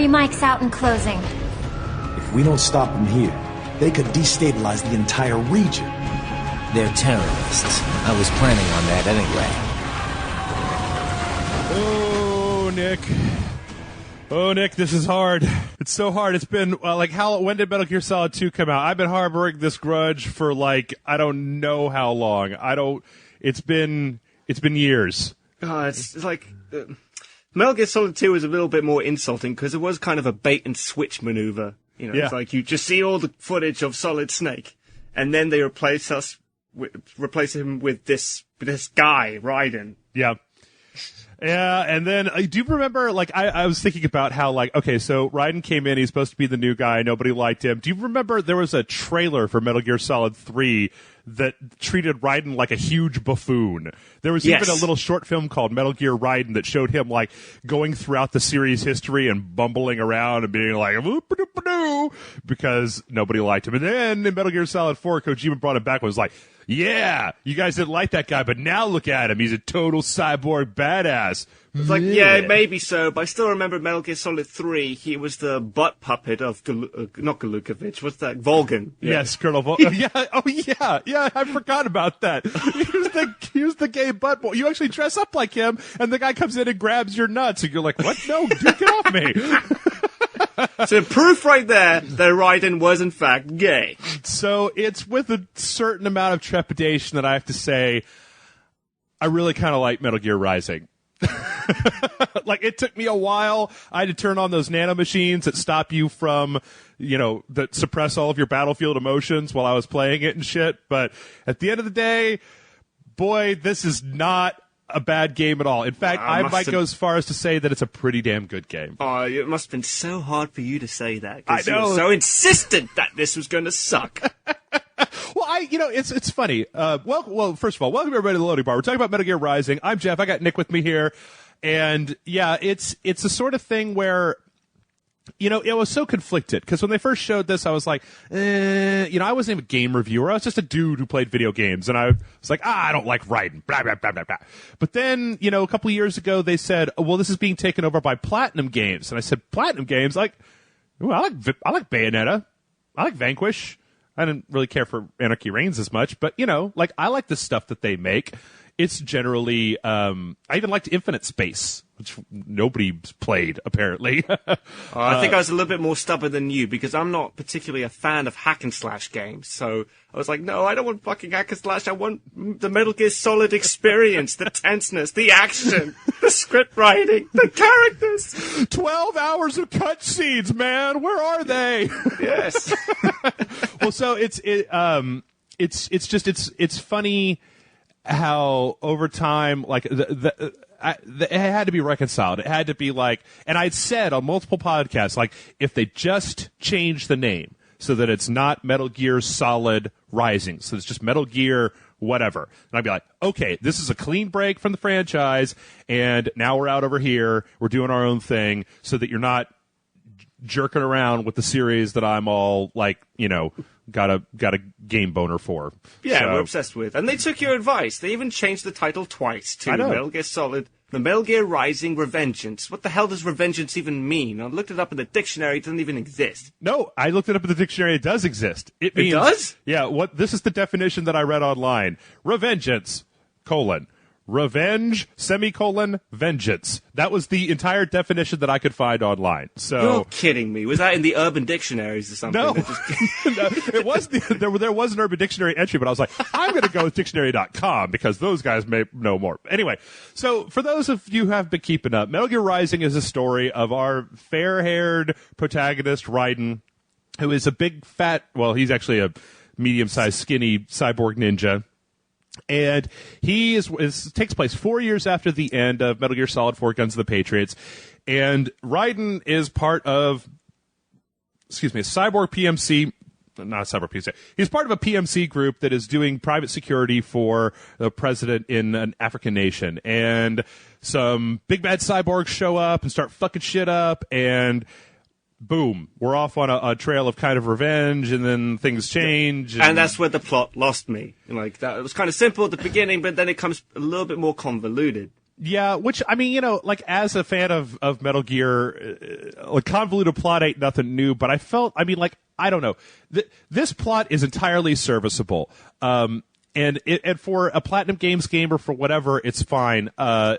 Three mics out and closing. If we don't stop them here, they could destabilize the entire region. They're terrorists. I was planning on that anyway. Oh, Nick. Oh, Nick, this is hard. It's so hard. It's been, when did Metal Gear Solid 2 come out? I've been harboring this grudge for, I don't know how long. It's been years. It's like... Metal Gear Solid 2 was a little bit more insulting because it was kind of a bait-and-switch maneuver. You know, It's like you just see all the footage of Solid Snake, and then they replace him with this guy, Raiden. Yeah. Yeah, and then, do you remember, I was thinking about how, so Raiden came in, he's supposed to be the new guy, nobody liked him. Do you remember there was a trailer for Metal Gear Solid 3 that treated Raiden like a huge buffoon? There was even a little short film called Metal Gear Raiden that showed him, going throughout the series history and bumbling around and being like, because nobody liked him. And then in Metal Gear Solid 4, Kojima brought him back and was like, yeah, you guys didn't like that guy, but now look at him. He's a total cyborg badass. It's like, yeah, maybe so, but I still remember Metal Gear Solid 3, he was the butt puppet of, not Galukovich, what's that, Volgan. Yeah. Yes, Colonel Volgan. Yeah, I forgot about that. He was the gay butt boy. You actually dress up like him, and the guy comes in and grabs your nuts, and you're like, what? No, dude, get off me. So proof right there that Raiden was in fact gay. So it's with a certain amount of trepidation that I have to say, I really kind of like Metal Gear Rising. It took me a while. I had to turn on those nanomachines that stop you from, that suppress all of your battlefield emotions while I was playing it and shit. But at the end of the day, boy, this is not a bad game at all. In fact, I might go as far as to say that it's a pretty damn good game. Oh, it must have been so hard for you to say that. I know. You were so insistent that this was going to suck. Well, it's funny. Well, first of all, welcome everybody to the Loading Bar. We're talking about Metal Gear Rising. I'm Jeff. I got Nick with me here. And yeah, it's the sort of thing where, it was so conflicted because when they first showed this, I was like, I wasn't even a game reviewer. I was just a dude who played video games. And I was like, I don't like Raiden, blah, blah, blah, blah, blah. But then, a couple of years ago, they said, well, this is being taken over by Platinum Games. And I said, Platinum Games? I like Bayonetta. I like Vanquish. I didn't really care for Anarchy Reigns as much, but, I like the stuff that they make. It's generally, I even liked Infinite Space, which nobody's played, apparently. I think I was a little bit more stubborn than you, because I'm not particularly a fan of hack and slash games. So I was like, no, I don't want fucking hack and slash. I want the Metal Gear Solid experience, the tenseness, the action, the script writing, the characters. 12 hours of cutscenes, man. Where are they? Yes. Well, so it's funny how over time, it had to be reconciled. It had to be and I'd said on multiple podcasts, if they just change the name so that it's not Metal Gear Solid Rising, so it's just Metal Gear whatever, and I'd be like, okay, this is a clean break from the franchise, and now we're out over here, we're doing our own thing, so that you're not jerking around with the series that I'm all got a game boner for. Yeah, so, we're obsessed with. And they took your advice. They even changed the title twice to Metal Gear Solid, the Metal Gear Rising Revengeance. What the hell does Revengeance even mean? I looked it up in the dictionary. It doesn't even exist. No, I looked it up in the dictionary. It does exist. It does? Yeah, this is the definition that I read online. Revengeance, revenge, vengeance. That was the entire definition that I could find online. So you're kidding me. Was that in the Urban Dictionaries or something? No. No, it was there was an Urban Dictionary entry, but I was like, I'm going to go with dictionary.com because those guys may know more. Anyway, so for those of you who have been keeping up, Metal Gear Rising is a story of our fair-haired protagonist, Raiden, who is a big fat, he's actually a medium-sized skinny cyborg ninja. And he takes place 4 years after the end of Metal Gear Solid 4 Guns of the Patriots. And Raiden is part of, a cyborg PMC, not a cyborg PMC. He's part of a PMC group that is doing private security for the president in an African nation. And some big bad cyborgs show up and start fucking shit up, and boom, we're off on a trail of kind of revenge, and then things change. And that's where the plot lost me. It was kind of simple at the beginning, but then it comes a little bit more convoluted. Yeah, which, I mean, like, as a fan of Metal Gear, like, convoluted plot ain't nothing new, but I felt, I mean, like, I don't know. This plot is entirely serviceable. And for a Platinum Games game or for whatever, it's fine. I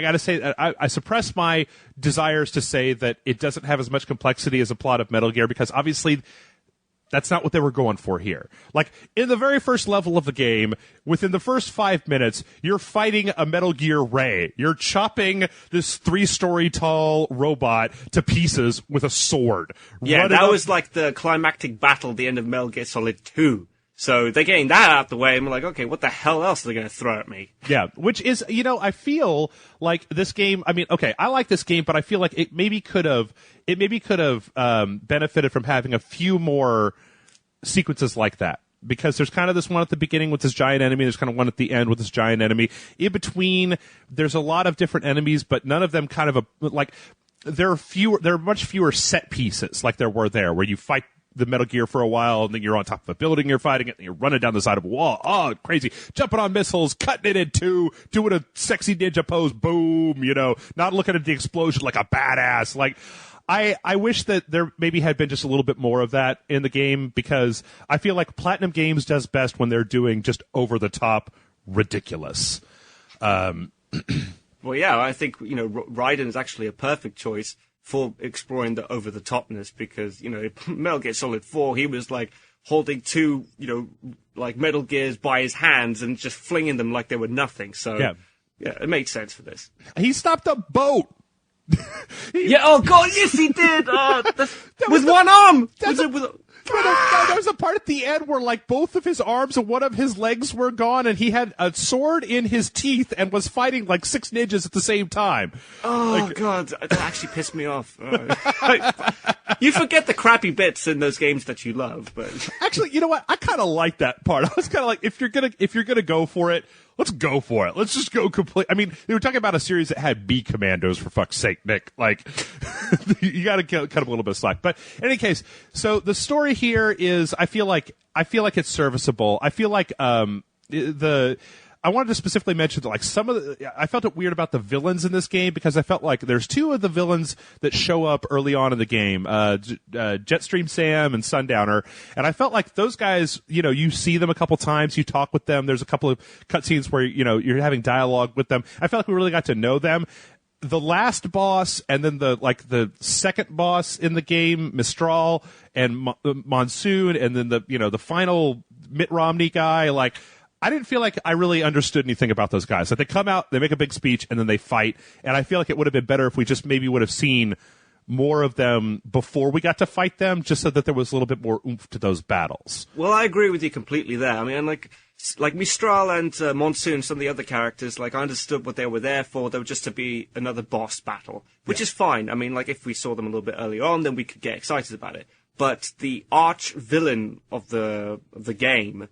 gotta say, I suppress my desires to say that it doesn't have as much complexity as a plot of Metal Gear, because obviously that's not what they were going for here. Like, in the very first level of the game, within the first 5 minutes, you're fighting a Metal Gear Ray. You're chopping this 3-story tall robot to pieces with a sword. Yeah, that was like the climactic battle at the end of Metal Gear Solid 2. So they're getting that out the way, and we're like, okay, what the hell else are they going to throw at me? Yeah, which is, I feel like this game, I mean, okay, I like this game, but I feel like it maybe could have benefited from having a few more sequences like that. Because there's kind of this one at the beginning with this giant enemy, there's kind of one at the end with this giant enemy. In between, there's a lot of different enemies, but none of them kind of, there are much fewer set pieces like there were there, where you fight the Metal Gear for a while, and then you're on top of a building, you're fighting it, and you're running down the side of a wall. Oh, crazy. Jumping on missiles, cutting it in two, doing a sexy ninja pose, boom, not looking at the explosion like a badass. Like, I wish that there maybe had been just a little bit more of that in the game, because I feel like Platinum Games does best when they're doing just over-the-top ridiculous. Well, yeah, I think, Raiden is actually a perfect choice for exploring the over-the-topness, because, Metal Gear Solid 4, he was, like, holding two, like, Metal Gears by his hands and just flinging them like they were nothing. So, yeah it makes sense for this. He stopped a boat! Yeah, oh god, yes he did! With one arm! There was a part at the end where, like, both of his arms and one of his legs were gone, and he had a sword in his teeth and was fighting, like, 6 ninjas at the same time. Oh, God, that actually pissed me off. You forget the crappy bits in those games that you love, but... Actually, you know what? I kind of like that part. I was kind of like, if you're gonna go for it, let's go for it. Let's just go complete. I mean, they were talking about a series that had B commandos, for fuck's sake, Nick. Like, you got to cut a little bit of slack. But in any case, so the story here is, I feel like it's serviceable. I feel like I wanted to specifically mention that, like, I felt it weird about the villains in this game, because I felt like there's 2 of the villains that show up early on in the game, Jetstream Sam and Sundowner, and I felt like those guys, you see them a couple times, you talk with them, there's a couple of cutscenes where, you're having dialogue with them. I felt like we really got to know them. The last boss, and then the second boss in the game, Mistral and Monsoon, and then the final Mitt Romney guy, like, I didn't feel like I really understood anything about those guys. Like, they come out, they make a big speech, and then they fight. And I feel like it would have been better if we just maybe would have seen more of them before we got to fight them, just so that there was a little bit more oomph to those battles. Well, I agree with you completely there. I mean, like Mistral and Monsoon, some of the other characters, like, I understood what they were there for. They were just to be another boss battle, which is fine. I mean, like, if we saw them a little bit earlier on, then we could get excited about it. But the arch villain of the game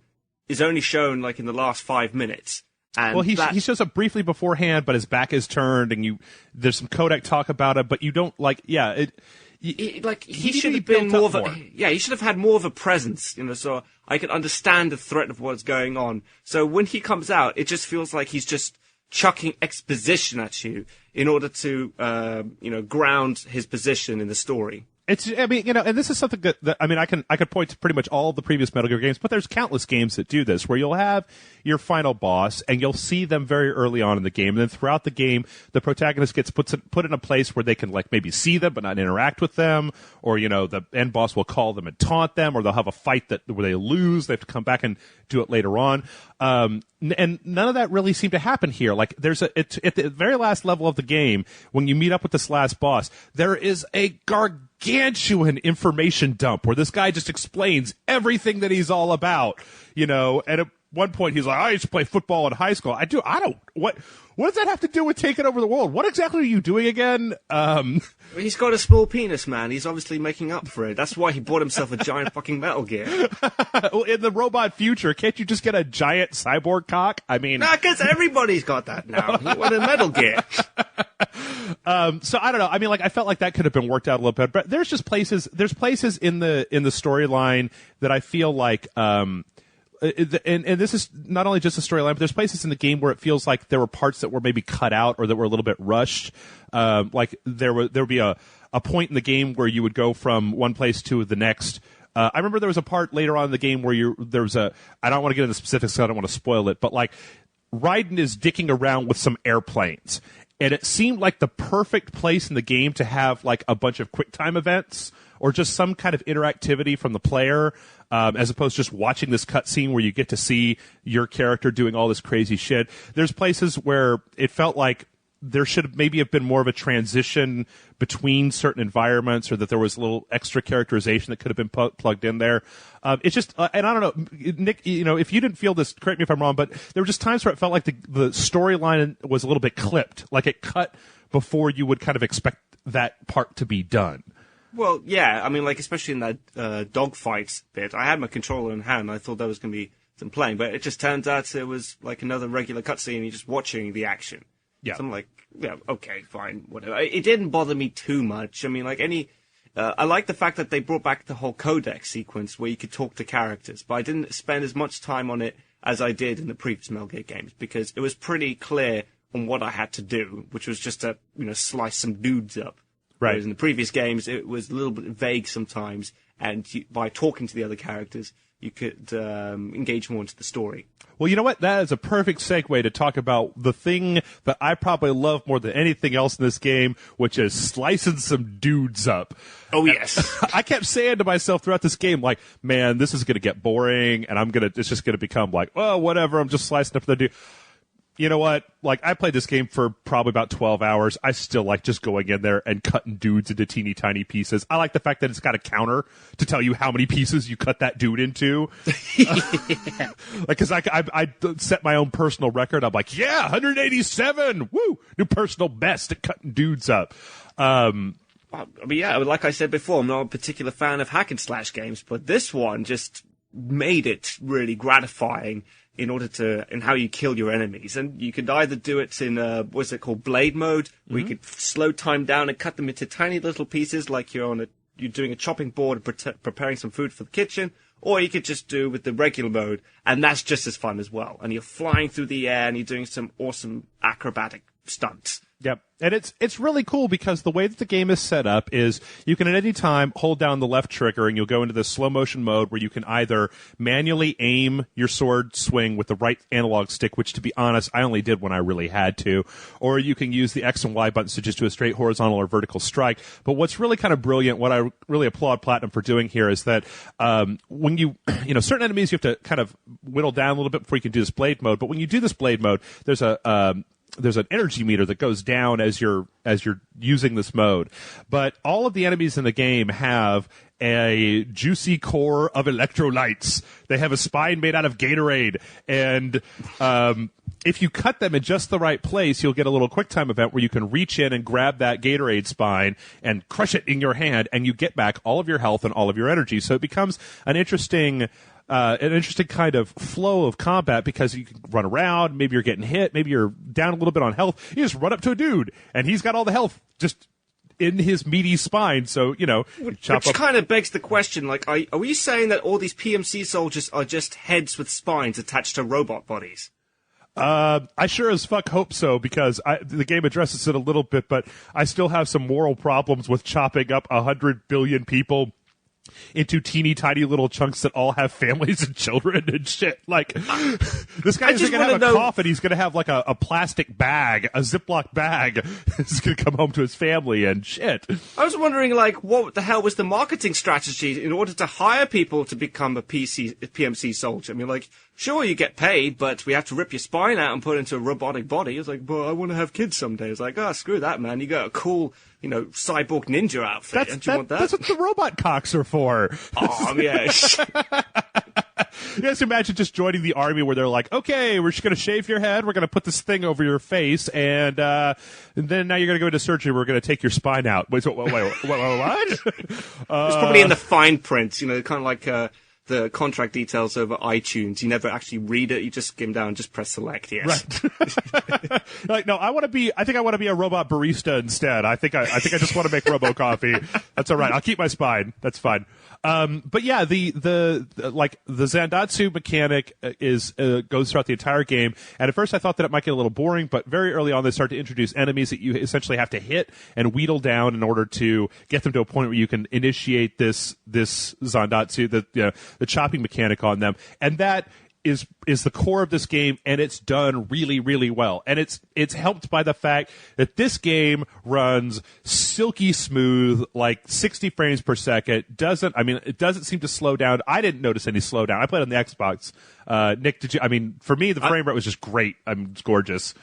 is only shown, like, in the last 5 minutes. And well, he shows up briefly beforehand, but his back is turned, and there's some codec talk about it, but you don't, like, yeah, he should have been more of a, he should have had more of a presence, so I could understand the threat of what's going on. So when he comes out, it just feels like he's just chucking exposition at you in order to, ground his position in the story. And this is something that I could point to pretty much all of the previous Metal Gear games, but there's countless games that do this, where you'll have your final boss, and you'll see them very early on in the game, and then throughout the game, the protagonist gets put in a place where they can, like, maybe see them but not interact with them, or, the end boss will call them and taunt them, or they'll have a fight where they lose, they have to come back and do it later on. And none of that really seemed to happen here. Like, at the very last level of the game, when you meet up with this last boss, there is a gargantuan information dump where this guy just explains everything that he's all about, and at one point he's like, I used to play football in high school. What does that have to do with taking over the world? What exactly are you doing again? He's got a small penis, man. He's obviously making up for it. That's why he bought himself a giant fucking Metal Gear. Well, in the robot future, can't you just get a giant cyborg cock? I mean... Nah, because everybody's got that now. What a Metal Gear. So I don't know. I mean, like, I felt like that could have been worked out a little bit, but there's places in the storyline that I feel like, and this is not only just a storyline, but there's places in the game where it feels like there were parts that were maybe cut out or that were a little bit rushed. Like there would be a point in the game where you would go from one place to the next. I remember there was a part later on in the game where I don't want to get into specifics, so I don't want to spoil it, but like Raiden is dicking around with some airplanes, and it seemed like the perfect place in the game to have like a bunch of QuickTime events or just some kind of interactivity from the player, as opposed to just watching this cutscene where you get to see your character doing all this crazy shit. There's places where it felt like there should maybe have been more of a transition between certain environments, or that there was a little extra characterization that could have been plugged in there. It's just, and I don't know, Nick, if you didn't feel this, correct me if I'm wrong, but there were just times where it felt like the storyline was a little bit clipped, like it cut before you would kind of expect that part to be done. Well, yeah, I mean, like, especially in that dogfight bit, I had my controller in hand, and I thought that was going to be some playing, but it just turns out it was like another regular cutscene, and you're just watching the action. Yeah. So I'm like, yeah, okay, fine, whatever. It didn't bother me too much. I mean, like I like the fact that they brought back the whole codex sequence where you could talk to characters, but I didn't spend as much time on it as I did in the previous Metal Gear games, because it was pretty clear on what I had to do, which was just to, slice some dudes up. Right. Whereas in the previous games, it was a little bit vague sometimes, and by talking to the other characters, you could engage more into the story. Well, you know what? That is a perfect segue to talk about the thing that I probably love more than anything else in this game, which is slicing some dudes up. Oh, yes. I kept saying to myself throughout this game, like, man, this is going to get boring, and it's just going to become like, oh, whatever, I'm just slicing up the dude. You know what? Like, I played this game for probably about 12 hours. I still like just going in there and cutting dudes into teeny tiny pieces. I like the fact that it's got a counter to tell you how many pieces you cut that dude into. Yeah. Like, cause I set my own personal record. I'm like, yeah, 187. Woo! New personal best at cutting dudes up. I mean, yeah, like I said before, I'm not a particular fan of hack and slash games, but this one just made it really gratifying in how you kill your enemies. And you could either do it in, what's it called, blade mode, where you could slow time down and cut them into tiny little pieces like you're doing a chopping board and preparing some food for the kitchen, or you could just do with the regular mode, and that's just as fun as well. And you're flying through the air and you're doing some awesome acrobatic stunts. Yep. And it's really cool because the way that the game is set up is you can at any time hold down the left trigger and you'll go into this slow motion mode where you can either manually aim your sword swing with the right analog stick, which to be honest, I only did when I really had to, or you can use the X and Y buttons to just do a straight horizontal or vertical strike. But what's really kind of brilliant, what I really applaud Platinum for doing here is that when certain enemies you have to kind of whittle down a little bit before you can do this blade mode, but when you do this blade mode, there's an energy meter that goes down as you're using this mode. But all of the enemies in the game have a juicy core of electrolytes. They have a spine made out of Gatorade. And if you cut them in just the right place, you'll get a little QuickTime event where you can reach in and grab that Gatorade spine and crush it in your hand, and you get back all of your health and all of your energy. So it becomes an interesting kind of flow of combat because you can run around, maybe you're getting hit, maybe you're down a little bit on health. You just run up to a dude, and he's got all the health just in his meaty spine, so, Which kind of begs the question, like, are we saying that all these PMC soldiers are just heads with spines attached to robot bodies? I sure as fuck hope so, because the game addresses it a little bit, but I still have some moral problems with chopping up 100 billion people into teeny tiny little chunks that all have families and children and shit. Like, this guy's going to have a coffin. He's going to have like a plastic bag, a Ziploc bag. He's going to come home to his family and shit. I was wondering, like, what the hell was the marketing strategy in order to hire people to become a PMC soldier? I mean, like, sure, you get paid, but we have to rip your spine out and put it into a robotic body. It's like, well, I want to have kids someday. It's like, oh, screw that, man. You got a cool, cyborg ninja outfit. Don't you want that? That's what the robot cocks are for. Oh, yes. You guys imagine just joining the army where they're like, okay, we're just going to shave your head, we're going to put this thing over your face, and then now you're going to go into surgery, we're going to take your spine out. Wait, what? It's probably in the fine print, kind of like the contract details over iTunes. You never actually read it. You just skim down, just press select. Yes. Right. Like, no, I think I want to be a robot barista instead. I think I just want to make robo coffee. That's all right. I'll keep my spine. That's fine. But yeah, the Zandatsu mechanic goes throughout the entire game. And at first I thought that it might get a little boring, but very early on they start to introduce enemies that you essentially have to hit and wheedle down in order to get them to a point where you can initiate this Zandatsu, the chopping mechanic on them. And that is the core of this game, and it's done really, really well. And it's helped by the fact that this game runs silky smooth, like 60 frames per second. It doesn't seem to slow down. I didn't notice any slowdown. I played on the Xbox. Nick, did you? I mean, for me, the frame rate was just great. It's gorgeous.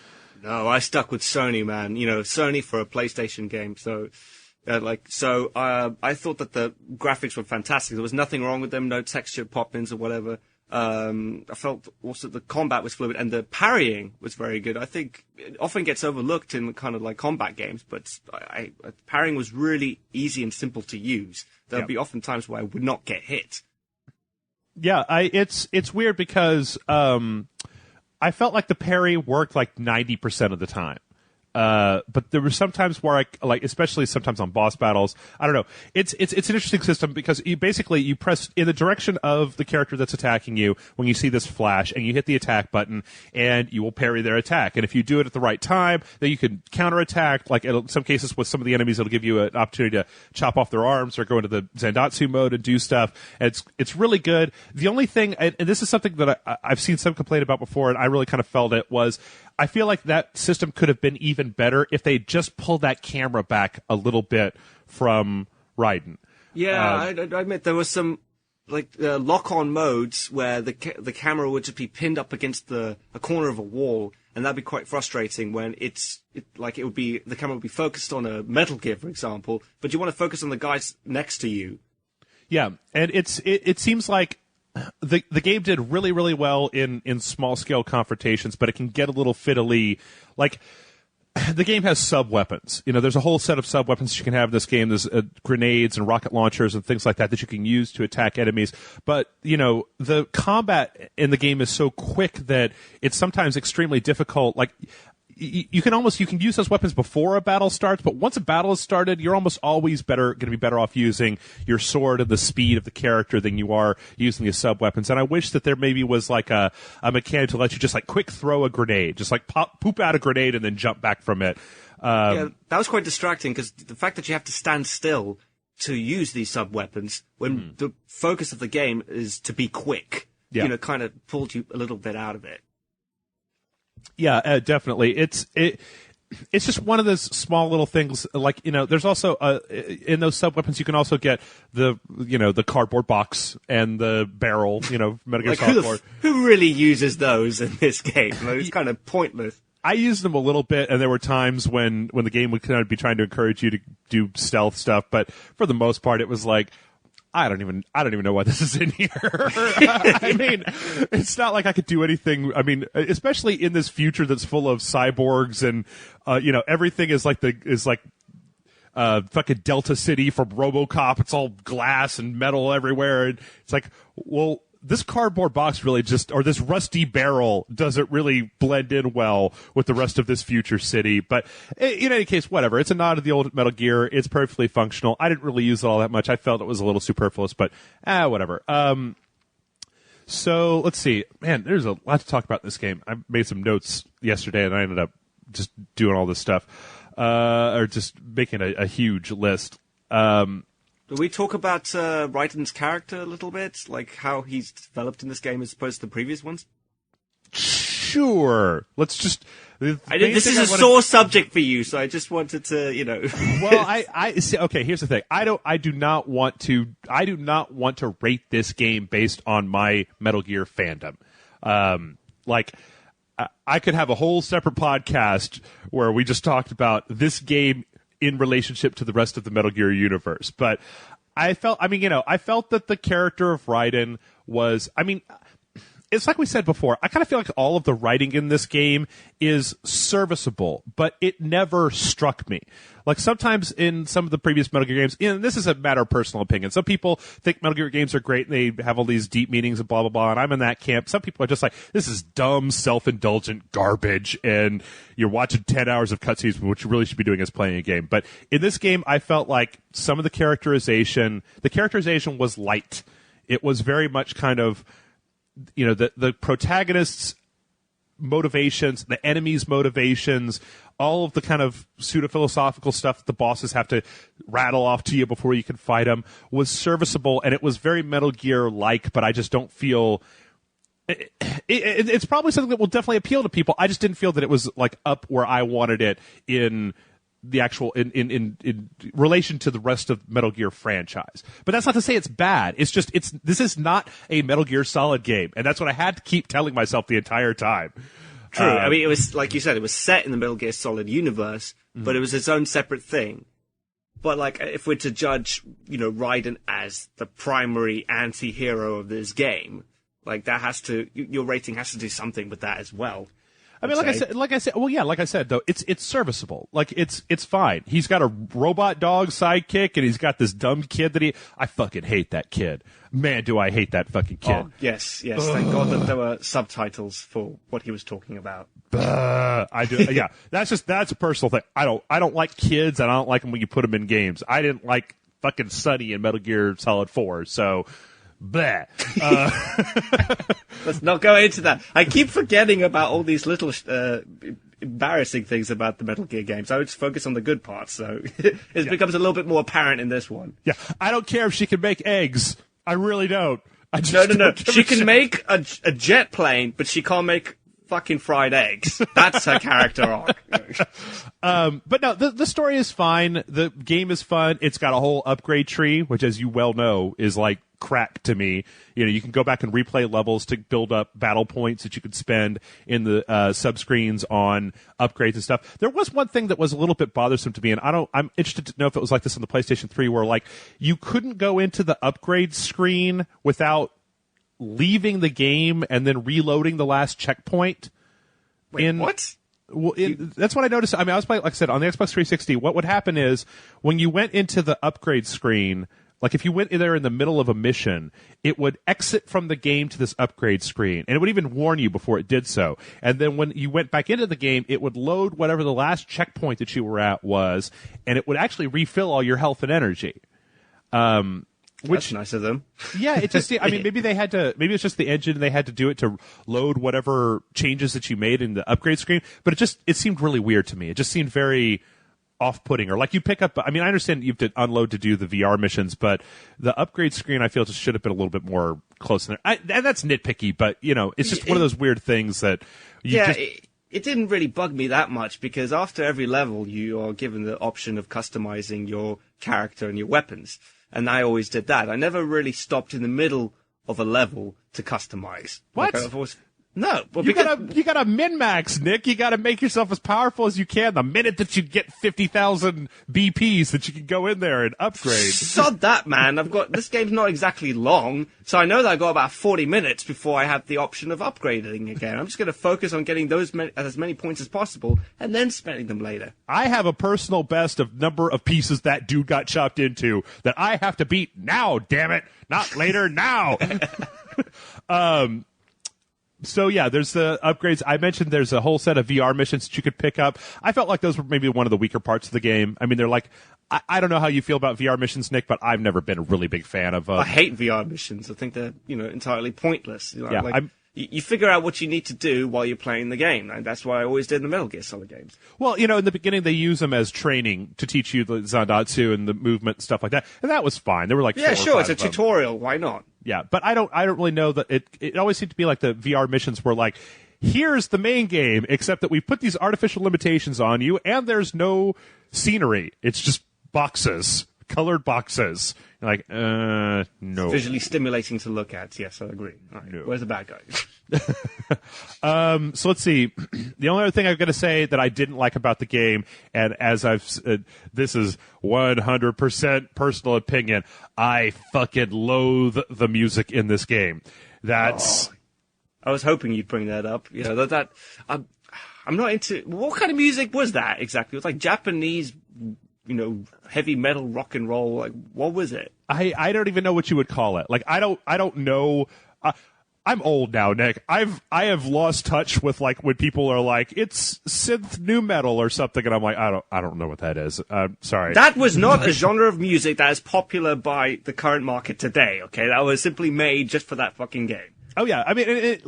No, I stuck with Sony, man. Sony for a PlayStation game. So, I thought that the graphics were fantastic. There was nothing wrong with them. No texture pop-ins or whatever. I felt also the combat was fluid and the parrying was very good. I think it often gets overlooked in kind of like combat games, but parrying was really easy and simple to use. There'd be often times where I would not get hit. Yeah, it's weird because I felt like the parry worked like 90% of the time. But there were some times where especially sometimes on boss battles, I don't know. It's an interesting system because you press in the direction of the character that's attacking you when you see this flash, and you hit the attack button, and you will parry their attack. And if you do it at the right time, then you can counterattack. Like in some cases with some of the enemies, it'll give you an opportunity to chop off their arms or go into the Zandatsu mode and do stuff. And it's really good. The only thing, and this is something that I've seen some complain about before, and I really kind of felt it, was I feel like that system could have been even better if they just pulled that camera back a little bit from Raiden. Yeah, I admit there was some lock-on modes where the camera would just be pinned up against a corner of a wall, and that'd be quite frustrating when the camera would be focused on a Metal Gear, for example, but you want to focus on the guys next to you. Yeah, and it seems like the game did really, really well in small scale confrontations, but it can get a little fiddly. Like, the game has sub weapons. There's a whole set of sub weapons you can have in this game. There's grenades and rocket launchers and things like that you can use to attack enemies. But the combat in the game is so quick that it's sometimes extremely difficult. Like, you can use those weapons before a battle starts, but once a battle is started, you're almost always going to be better off using your sword and the speed of the character than you are using the sub weapons. And I wish that there maybe was like a mechanic to let you just like quick throw a grenade, just like poop out a grenade and then jump back from it. Yeah, that was quite distracting because the fact that you have to stand still to use these sub weapons when the focus of the game is to be quick, kind of pulled you a little bit out of it. Yeah, definitely. It's just one of those small little things. Like, there's also in those sub weapons you can also get the cardboard box and the barrel. Metal Gear Solid. Who really uses those in this game? It's kind of pointless. I used them a little bit, and there were times when the game would kind of be trying to encourage you to do stealth stuff, but for the most part, it was like, I don't even know why this is in here. I mean, it's not like I could do anything. I mean, especially in this future that's full of cyborgs and, everything is like fucking Delta City from RoboCop. It's all glass and metal everywhere. And it's like, well, this cardboard box really or this rusty barrel doesn't really blend in well with the rest of this future city. But in any case, whatever. It's a nod to the old Metal Gear. It's perfectly functional. I didn't really use it all that much. I felt it was a little superfluous, but whatever. So let's see. Man, there's a lot to talk about in this game. I made some notes yesterday, and I ended up just doing all this stuff, or just making a huge list. Do we talk about Raiden's character a little bit? Like how he's developed in this game as opposed to the previous ones? Sure. Let's just... This is a sore subject for you, so I just wanted to, Well, I see, okay, here's the thing. I do not want to rate this game based on my Metal Gear fandom. I could have a whole separate podcast where we just talked about this game in relationship to the rest of the Metal Gear universe. But I felt that the character of Raiden was, it's like we said before. I kind of feel like all of the writing in this game is serviceable, but it never struck me. Like sometimes in some of the previous Metal Gear games, and this is a matter of personal opinion. Some people think Metal Gear games are great and they have all these deep meanings and blah, blah, blah, and I'm in that camp. Some people are just like, this is dumb, self-indulgent garbage, and you're watching 10 hours of cutscenes, what you really should be doing is playing a game. But in this game, I felt like some of the characterization was light. It was very much kind of, the protagonist's motivations, the enemy's motivations, all of the kind of pseudo-philosophical stuff that the bosses have to rattle off to you before you can fight them was serviceable, and it was very Metal Gear-like, but I just don't feel... It's probably something that will definitely appeal to people. I just didn't feel that it was like up where I wanted it in the actual in relation to the rest of Metal Gear franchise. But that's not to say it's bad. It's just this is not a Metal Gear Solid game, and that's what I had to keep telling myself the entire time. True. I mean, it was like you said, it was set in the Metal Gear Solid universe, but it was its own separate thing. But like, if we're to judge, Raiden as the primary anti-hero of this game, like your rating has to do something with that as well. I mean, like I said, though, it's serviceable. Like, it's fine. He's got a robot dog sidekick, and he's got this dumb kid I fucking hate that kid. Man, do I hate that fucking kid. Oh, yes. Thank God that there were subtitles for what he was talking about. I do. Yeah. That's a personal thing. I don't like kids, and I don't like them when you put them in games. I didn't like fucking Sonny in Metal Gear Solid 4, so... Bleh. Let's not go into that. I keep forgetting about all these little embarrassing things about the Metal Gear games. I would just focus on the good parts, so it becomes a little bit more apparent in this one. Yeah, I don't care if she can make eggs. I really don't. No. She can make a jet plane, but she can't make fucking fried eggs. That's her character arc. But no, the story is fine. The game is fun. It's got a whole upgrade tree, which, as you well know, is like crack to me. You can go back and replay levels to build up battle points that you could spend in the subscreens on upgrades and stuff. There was one thing that was a little bit bothersome to me, and I'm interested to know if it was like this on the PlayStation 3, where like you couldn't go into the upgrade screen without leaving the game and then reloading the last checkpoint. Wait, what? Well, that's what I noticed. I mean, I was playing, like I said, on the Xbox 360. What would happen is when you went into the upgrade screen, like if you went in there in the middle of a mission, it would exit from the game to this upgrade screen, and it would even warn you before it did so. And then when you went back into the game, it would load whatever the last checkpoint that you were at was, and it would actually refill all your health and energy. That's nice of them. Yeah, it just, I mean, maybe it's just the engine, and they had to do it to load whatever changes that you made in the upgrade screen, but it seemed really weird to me. It just seemed very off-putting, or like you pick up, I mean, I understand you have to unload to do the VR missions, but the upgrade screen, I feel, just should have been a little bit more close in there. And that's nitpicky, but, it's just one of those weird things that it didn't really bug me that much, because after every level, you are given the option of customizing your character and your weapons. And I always did that. I never really stopped in the middle of a level to customize. What? No. Well, you gotta min-max, Nick. You gotta make yourself as powerful as you can the minute that you get 50,000 BPs that you can go in there and upgrade. Sod that, man. This game's not exactly long, so I know that I got about 40 minutes before I have the option of upgrading again. I'm just gonna focus on getting as many points as possible, and then spending them later. I have a personal best of number of pieces that dude got chopped into that I have to beat now, damn it. Not later, now. So yeah, there's the upgrades. I mentioned there's a whole set of VR missions that you could pick up. I felt like those were maybe one of the weaker parts of the game. I mean, they're like, I don't know how you feel about VR missions, Nick, but I've never been a really big fan of I hate VR missions. I think they're, entirely pointless. Yeah, you figure out what you need to do while you're playing the game. And that's what I always did in the Metal Gear Solid games. Well, in the beginning, they use them as training to teach you the Zandatsu and the movement and stuff like that. And that was fine. There were like, yeah, sure, it's a tutorial. Why not? Yeah, but I don't really know that it always seemed to be like the VR missions were like, here's the main game, except that we put these artificial limitations on you, and there's no scenery. It's just boxes, colored boxes. You're like, no. It's visually stimulating to look at. Yes, I agree. All right. No. Where's the bad guy? So let's see. The only other thing I'm going to say that I didn't like about the game, and as I've said, this is 100% personal opinion, I fucking loathe the music in this game. I was hoping you'd bring that up. You know, I'm not into... What kind of music was that exactly? It was like Japanese, you know, heavy metal rock and roll. Like, what was it? I don't even know what you would call it. Like, I don't know... I'm old now, Nick. I have lost touch with like when people are like, it's synth new metal or something, and I'm like, I don't know what that is. Sorry. That was not a genre of music that is popular by the current market today. Okay, that was simply made just for that fucking game. Oh yeah, I mean,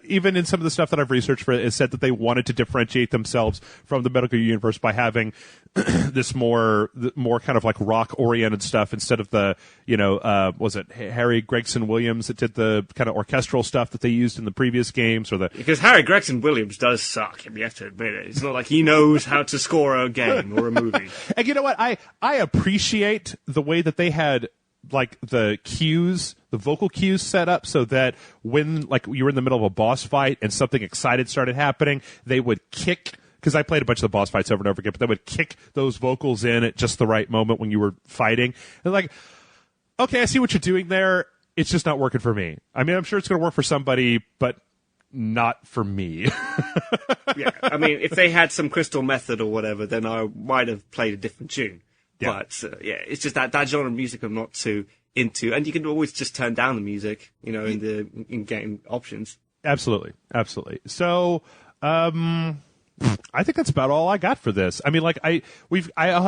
even in some of the stuff that I've researched for it, it said that they wanted to differentiate themselves from the Metal Gear universe by having this more kind of like rock oriented stuff instead of the, you know, was it Harry Gregson Williams that did the kind of orchestral stuff that they used in the previous games, or because Harry Gregson Williams does suck. You have to admit it. It's not like he knows how to score a game or a movie. And you know what? I appreciate the way that they had like the cues, the vocal cues set up so that when like you were in the middle of a boss fight and something excited started happening, they would kick, because I played a bunch of the boss fights over and over again, but they would kick those vocals in at just the right moment when you were fighting. And like, okay, I see what you're doing there. It's just not working for me. I mean, I'm sure it's going to work for somebody, but not for me. Yeah, I mean, if they had some Crystal Method or whatever, then I might have played a different tune. Yeah. But, yeah, it's just that genre of music I'm not too into. And you can always just turn down the music, you know, in the in-game options. Absolutely. Absolutely. So, I think that's about all I got for this. I mean, like, I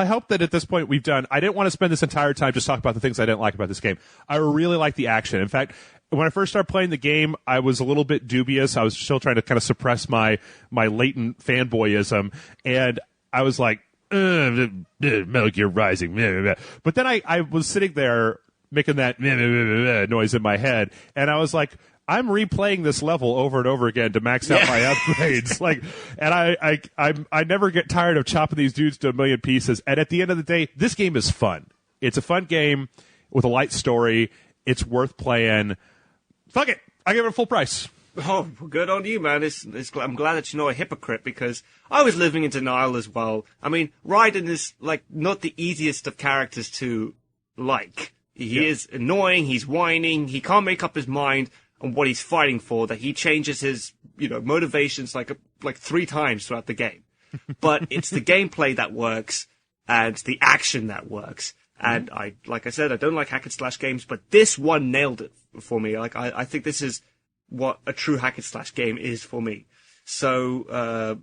hope that at this point we've done, I didn't want to spend this entire time just talking about the things I didn't like about this game. I really like the action. In fact, when I first started playing the game, I was a little bit dubious. I was still trying to kind of suppress my latent fanboyism. And I was like, Metal Gear Rising. But then I was sitting there making that noise in my head, and I was like, I'm replaying this level over and over again to max out my upgrades. Like, and I never get tired of chopping these dudes to a million pieces. And at the end of the day, this game is fun. It's a fun game with a light story. It's worth playing. Fuck it. I give it a full price. Oh, good on you, man. I'm glad that you're not a hypocrite, because I was living in denial as well. I mean, Raiden is, like, not the easiest of characters to like. He is annoying, he's whining, he can't make up his mind on what he's fighting for, that he changes his, you know, motivations like 3 times throughout the game. But it's the gameplay that works, and the action that works. And like I said, I don't like hack and slash games, but this one nailed it for me. Like, I think this is what a true hack and slash game is for me. So,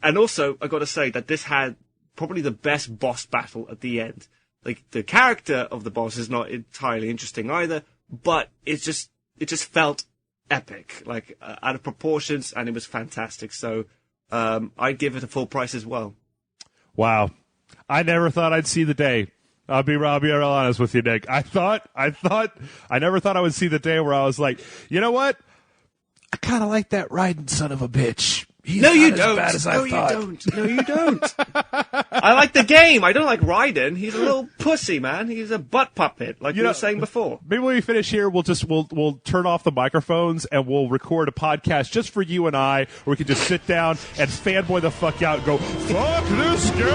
and also, I gotta say that this had probably the best boss battle at the end. Like, the character of the boss is not entirely interesting either, but it just felt epic, like, out of proportions, and it was fantastic. So, I'd give it a full price as well. Wow. I never thought I'd see the day. I'll be real honest with you, Nick. I never thought I would see the day where I was like, you know what? I kind of like that Raiden son of a bitch. He's no, you not don't. As bad as I thought. No, you don't. I like the game. I don't like Raiden. He's a little pussy, man. He's a butt puppet, like you were saying before. Maybe when we finish here, we'll turn off the microphones and we'll record a podcast just for you and I, where we can just sit down and fanboy the fuck out and go, fuck this game!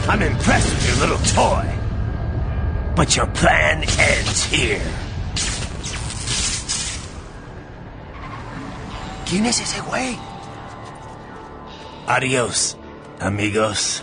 I'm impressed with your little toy, but your plan ends here. ¿Quién es ese güey? Adios, amigos.